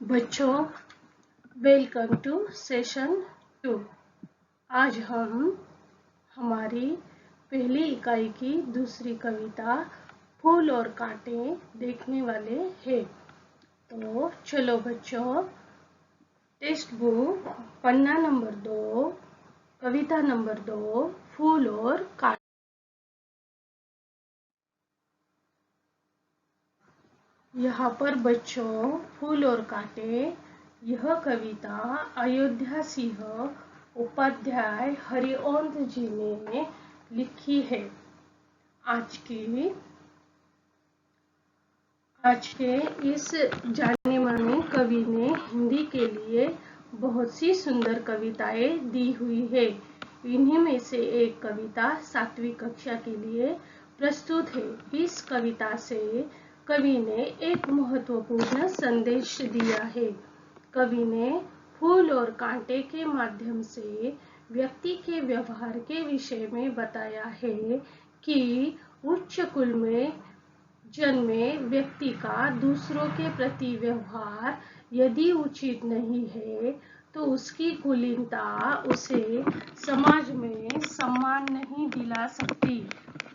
बच्चों, welcome to session 2। आज हम हमारी पहली इकाई की दूसरी कविता फूल और कांटे देखने वाले हैं। तो चलो बच्चों, टेक्स्ट बुक पन्ना नंबर 2, कविता नंबर 2, फूल और कांटे। यहाँ पर बच्चों, फूल और कांटे, यह कविता अयोध्या सिंह उपाध्याय हरिओंद जी ने लिखी है। आज के इस जाने माने कवि ने हिंदी के लिए बहुत सी सुंदर कविताएं दी हुई है। इन्हीं में से एक कविता 7वीं कक्षा के लिए प्रस्तुत है। इस कविता से कवि ने एक महत्वपूर्ण संदेश दिया है। कवि ने फूल और कांटे के माध्यम से व्यक्ति के व्यवहार के विषय में बताया है कि उच्च कुल में जन्मे व्यक्ति का दूसरों के प्रति व्यवहार यदि उचित नहीं है तो उसकी कुलीनता उसे समाज में सम्मान नहीं दिला सकती,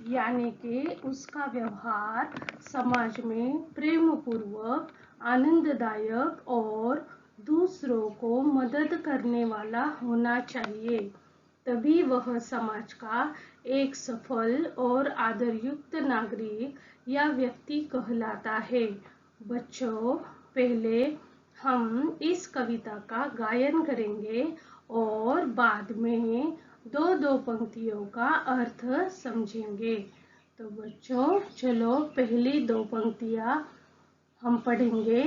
यानी कि उसका व्यवहार समाज में प्रेम पूर्वक, आनंददायक और दूसरों को मदद करने वाला होना चाहिए। तभी वह समाज का एक सफल और आदरयुक्त नागरिक या व्यक्ति कहलाता है। बच्चों, पहले हम इस कविता का गायन करेंगे और बाद में दो पंक्तियों का अर्थ समझेंगे। तो बच्चों चलो, पहली 2 पंक्तियां हम पढ़ेंगे।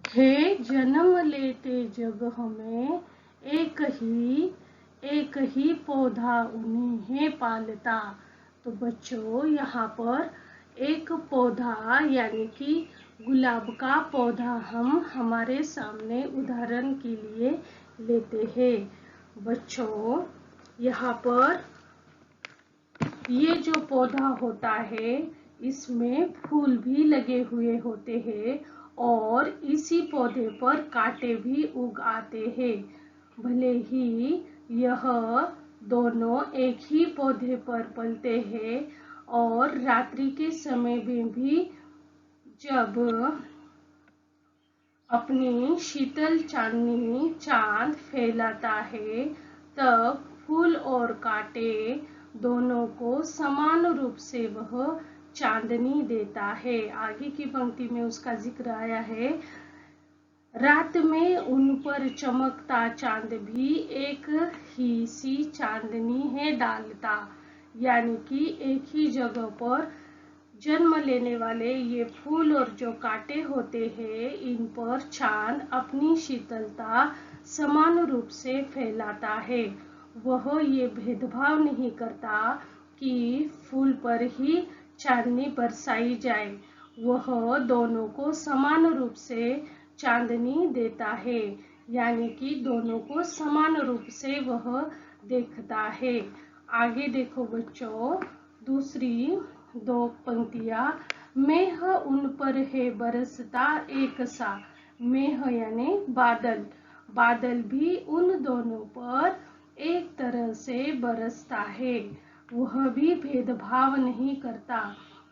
हे जन्म लेते जग हमें एक ही पौधा उन्हें पालता। तो बच्चों, यहाँ पर एक पौधा यानी कि गुलाब का पौधा हम हमारे सामने उदाहरण के लिए लेते हैं। बच्चों, यहाँ पर ये जो पौधा होता है इसमें फूल भी लगे हुए होते हैं और इसी पौधे पर कांटे भी उग आते हैं। भले ही यह दोनों एक ही पौधे पर पलते हैं और रात्रि के समय में भी जब अपनी शीतल चांदनी चांद फैलाता है तब फूल और कांटे दोनों को समान रूप से वह चांदनी देता है। आगे की पंक्ति में उसका जिक्र आया है, रात में उन पर चमकता चांद भी एक ही सी चांदनी है डालता। यानी कि एक ही जगह पर जन्म लेने वाले ये फूल और जो कांटे होते हैं इन पर चांद अपनी शीतलता समान रूप से फैलाता है। वह ये भेदभाव नहीं करता कि फूल पर ही चांदनी बरसाई जाए, वह दोनों को समान रूप से चांदनी देता है, यानी कि दोनों को समान रूप से वह देखता है। आगे देखो बच्चों, दूसरी 2 पंक्तियां। मेघ उन पर है बरसता एक सा। मेघ यानी बादल, बादल भी उन दोनों पर एक तरह से बरसता है। वह भी भेदभाव नहीं करता,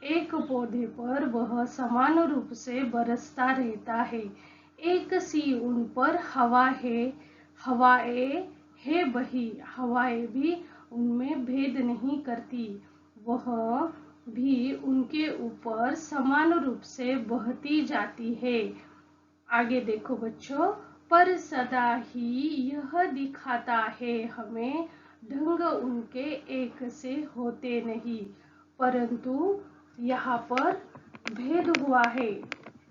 एक पौधे पर वह समान रूप से बरसता रहता है। एक सी उन पर हवा है, हवाएं है बही, हवाएं भी उनमें भेद नहीं करती, वह भी उनके ऊपर समान रूप से बहती जाती है। आगे देखो बच्चों, पर सदा ही यह दिखाता है हमें ढंग उनके एक से होते नहीं। परंतु यहाँ पर भेद हुआ है।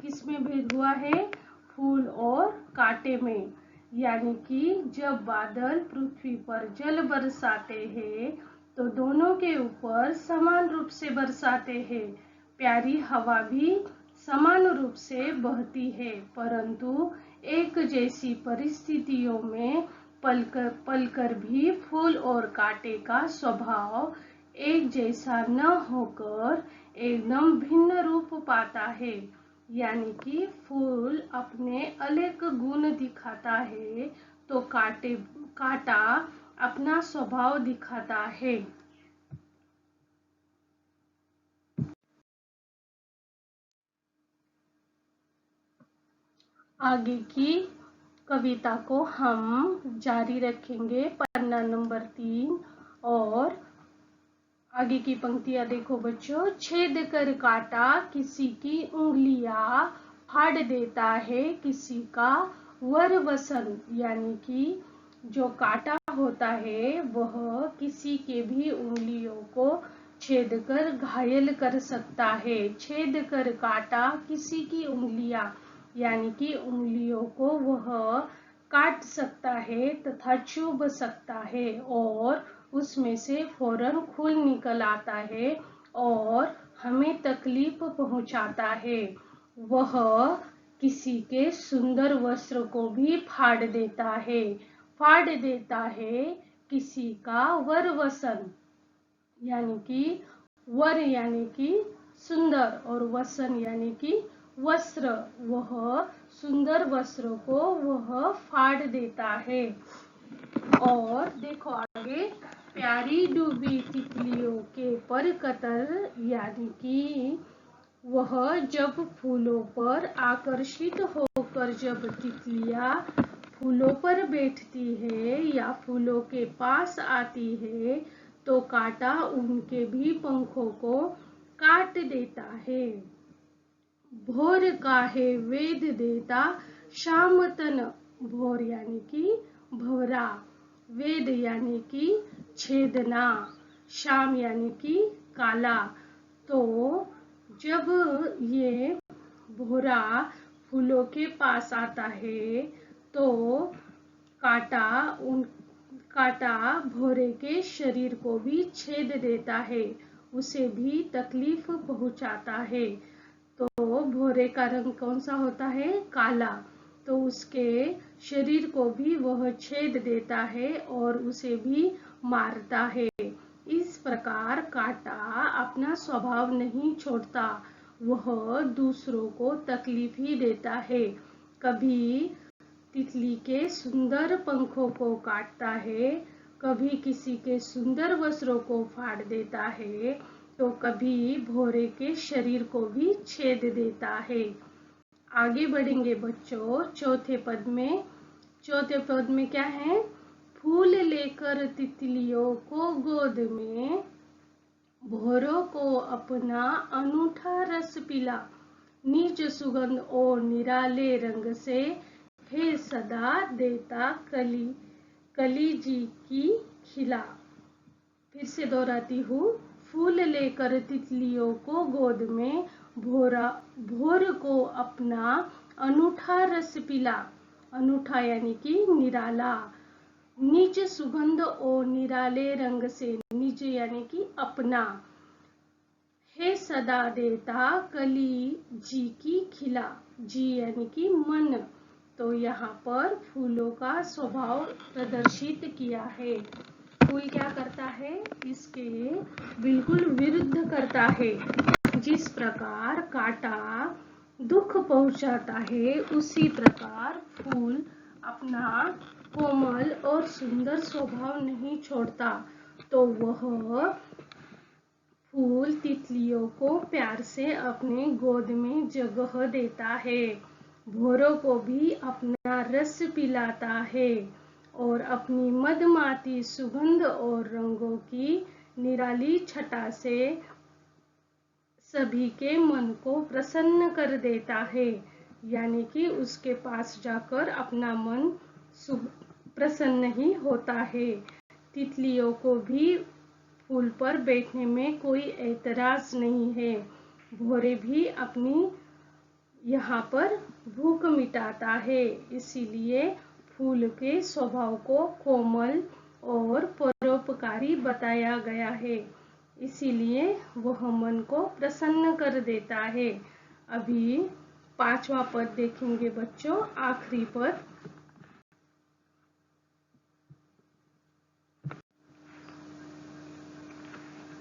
किसमें भेद हुआ है? फूल और कांटे में। यानी कि जब बादल पृथ्वी पर जल बरसाते हैं तो दोनों के ऊपर समान रूप से बरसाते हैं। प्यारी हवा भी समान रूप से बहती है, परंतु एक जैसी परिस्थितियों में पलकर भी फूल और कांटे का स्वभाव एक जैसा न होकर एकदम भिन्न रूप पाता है। यानी कि फूल अपने अलग गुण दिखाता है, तो कांटा अपना स्वभाव दिखाता है। आगे की कविता को हम जारी रखेंगे, पन्ना नंबर 3। और आगे की पंक्तियां देखो बच्चों। छेद कर काटा किसी की उंगलियां, फाड़ देता है किसी का वर वसन। यानी कि जो काटा होता है वह किसी के भी उंगलियों को छेद कर घायल कर सकता है। छेद कर काटा किसी की उंगलियां, यानी कि उंगलियों को वह काट सकता है तथा चुभ सकता है, और उसमें से फौरन खून निकल आता है और हमें तकलीफ पहुंचाता है। वह किसी के सुंदर वस्त्र को भी फाड़ देता है। फाड़ देता है किसी का वर वसन, यानी कि वर यानी कि सुंदर और वसन यानी कि वस्त्र। वह सुंदर वस्त्र को वह फाड़ देता है। और देखो आगे, प्यारी डूबी तितलियों के पर कतर। यानी कि वह जब फूलों पर आकर्षित होकर जब तितलियां फूलों पर बैठती है या फूलों के पास आती है, तो कांटा उनके भी पंखों को काट देता है। भोर का है वेद देता शाम तन। भोर यानी कि भोरा, वेद यानी कि छेदना, शाम यानी कि काला। तो जब ये भोरा फूलों के पास आता है तो कांटा भोरे के शरीर को भी छेद देता है, उसे भी तकलीफ पहुंचाता है। तो भोरे का रंग कौन सा होता है? काला। तो उसके शरीर को भी वह छेद देता है और उसे भी मारता है। इस प्रकार कांटा अपना स्वभाव नहीं छोड़ता, वह दूसरों को तकलीफ ही देता है। कभी तितली के सुंदर पंखों को काटता है, कभी किसी के सुंदर वस्त्रों को फाड़ देता है, तो कभी भौरे के शरीर को भी छेद देता है। आगे बढ़ेंगे बच्चों चौथे पद में। चौथे पद में क्या है? फूल लेकर तितलियों को गोद में, भौरों को अपना अनूठा रस पिला, निज सुगंध और निराले रंग से हे सदा देता कली जी की खिला। फिर से दोहराती हूँ। फूल लेकर तितलियों को गोद में, भोर को अपना अनूठा रस पिला। अनूठा यानी कि निराला। निज सुगंध और निराले रंग से, निज यानी कि अपना, हे सदा देता कली जी की खिला। जी यानी कि मन। तो यहाँ पर फूलों का स्वभाव प्रदर्शित किया है। फूल क्या करता है? इसके बिल्कुल विरुद्ध करता है। जिस प्रकार कांटा दुख पहुंचाता है, उसी प्रकार फूल अपना कोमल और सुंदर स्वभाव नहीं छोड़ता। तो वह फूल तितलियों को प्यार से अपने गोद में जगह देता है, भौरों को भी अपना रस पिलाता है और अपनी मधुमाती सुगंध और रंगों की निराली छटा से सभी के मन को प्रसन्न कर देता है। यानी कि उसके पास जाकर अपना मन प्रसन्न ही होता है। तितलियों को भी फूल पर बैठने में कोई ऐतराज नहीं है। भौरे भी अपनी यहाँ पर भूख मिटाता है। इसीलिए फूल के स्वभाव को कोमल और परोपकारी बताया गया है। इसीलिए वह मन को प्रसन्न कर देता है। अभी 5वां पद देखेंगे बच्चों, आखिरी पद।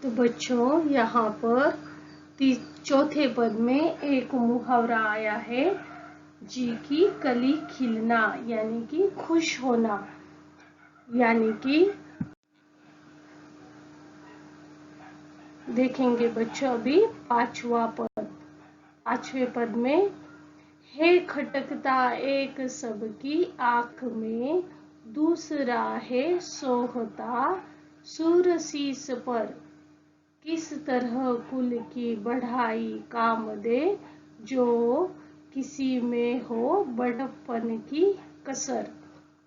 तो बच्चों यहाँ पर चौथे पद में एक मुहावरा आया है, जी की कली खिलना, यानी कि खुश होना। यानी कि देखेंगे बच्चों अभी पांचवा पद। पांचवें पद में, है खटकता एक सबकी आंख में, दूसरा है सोहता सूरसीस पर, किस तरह कुल की बढ़ाई काम दे, जो किसी में हो बड़प्पन की कसर।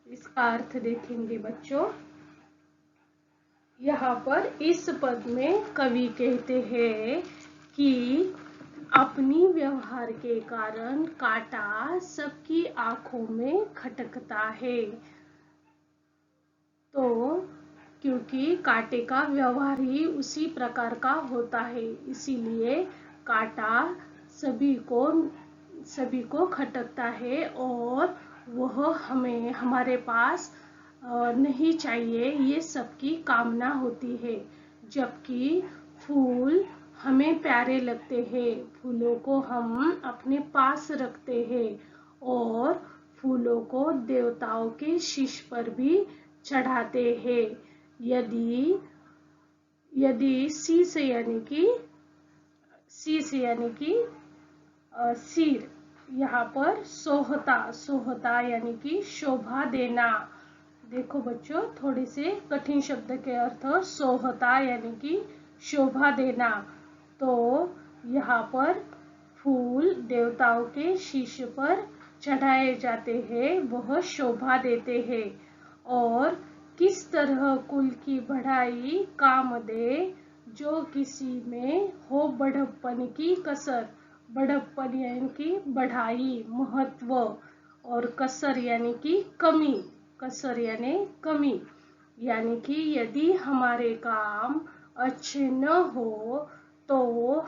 इसका अर्थ देखेंगे बच्चों। यहाँ पर इस पद में कवि कहते हैं कि अपनी व्यवहार के कारण कांटा सबकी आंखों में खटकता है। तो क्योंकि कांटे का व्यवहार ही उसी प्रकार का होता है, इसीलिए कांटा सभी को खटकता है और वह हमें हमारे पास नहीं चाहिए, ये सबकी कामना होती है। जबकि फूल हमें प्यारे लगते हैं, फूलों को हम अपने पास रखते हैं और फूलों को देवताओं के शीश पर भी चढ़ाते हैं। यदि शीश यानी कि सिर, यहाँ पर सोहता यानी कि शोभा देना। देखो बच्चों, थोड़े से कठिन शब्द के अर्थ। सोहता यानी कि शोभा देना। तो यहाँ पर फूल देवताओं के शीश पर चढ़ाए जाते हैं, वह शोभा देते हैं। और किस तरह कुल की बढ़ाई काम दे, जो किसी में हो बढ़प्पन की कसर। बढ़प्पन यानी कि बढ़ाई, महत्व, और कसर यानी कि कमी। कसर यानी कमी। यानी कि यदि हमारे काम अच्छे न हो तो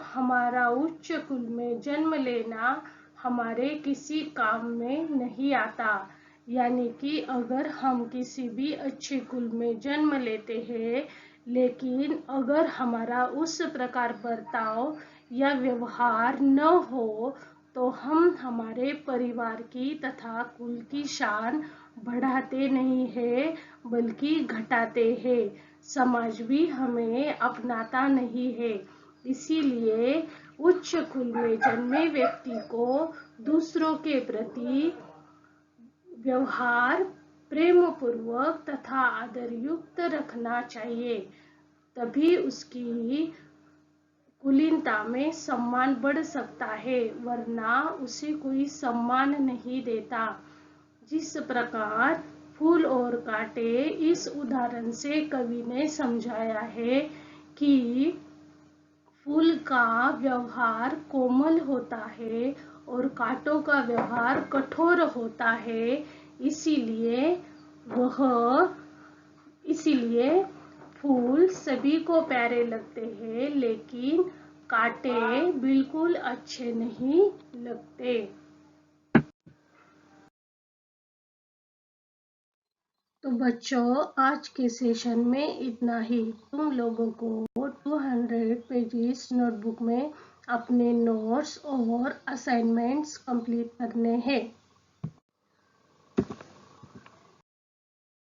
हमारा उच्च कुल में जन्म लेना हमारे किसी काम में नहीं आता। यानी कि अगर हम किसी भी अच्छे कुल में जन्म लेते हैं, लेकिन अगर हमारा उस प्रकार बर्ताव या व्यवहार न हो, तो हम हमारे परिवार की तथा कुल की शान बढ़ाते नहीं है, बल्कि घटाते हैं। समाज भी हमें अपनाता नहीं है। इसीलिए उच्च कुल में जन्मे व्यक्ति को दूसरों के प्रति व्यवहार प्रेम पूर्वक तथा आदर युक्त रखना चाहिए, तभी उसकी कुलीनता में सम्मान बढ़ सकता है, वरना उसे कोई सम्मान नहीं देता। जिस प्रकार फूल और कांटे, इस उदाहरण से कवि ने समझाया है कि फूल का व्यवहार कोमल होता है और कांटों का व्यवहार कठोर होता है। इसीलिए फूल सभी को प्यारे लगते हैं, लेकिन कांटे बिल्कुल अच्छे नहीं लगते। तो बच्चों, आज के सेशन में इतना ही। तुम लोगों को 200 पेजेस नोटबुक में अपने नोट्स और असाइनमेंट्स कंप्लीट करने हैं।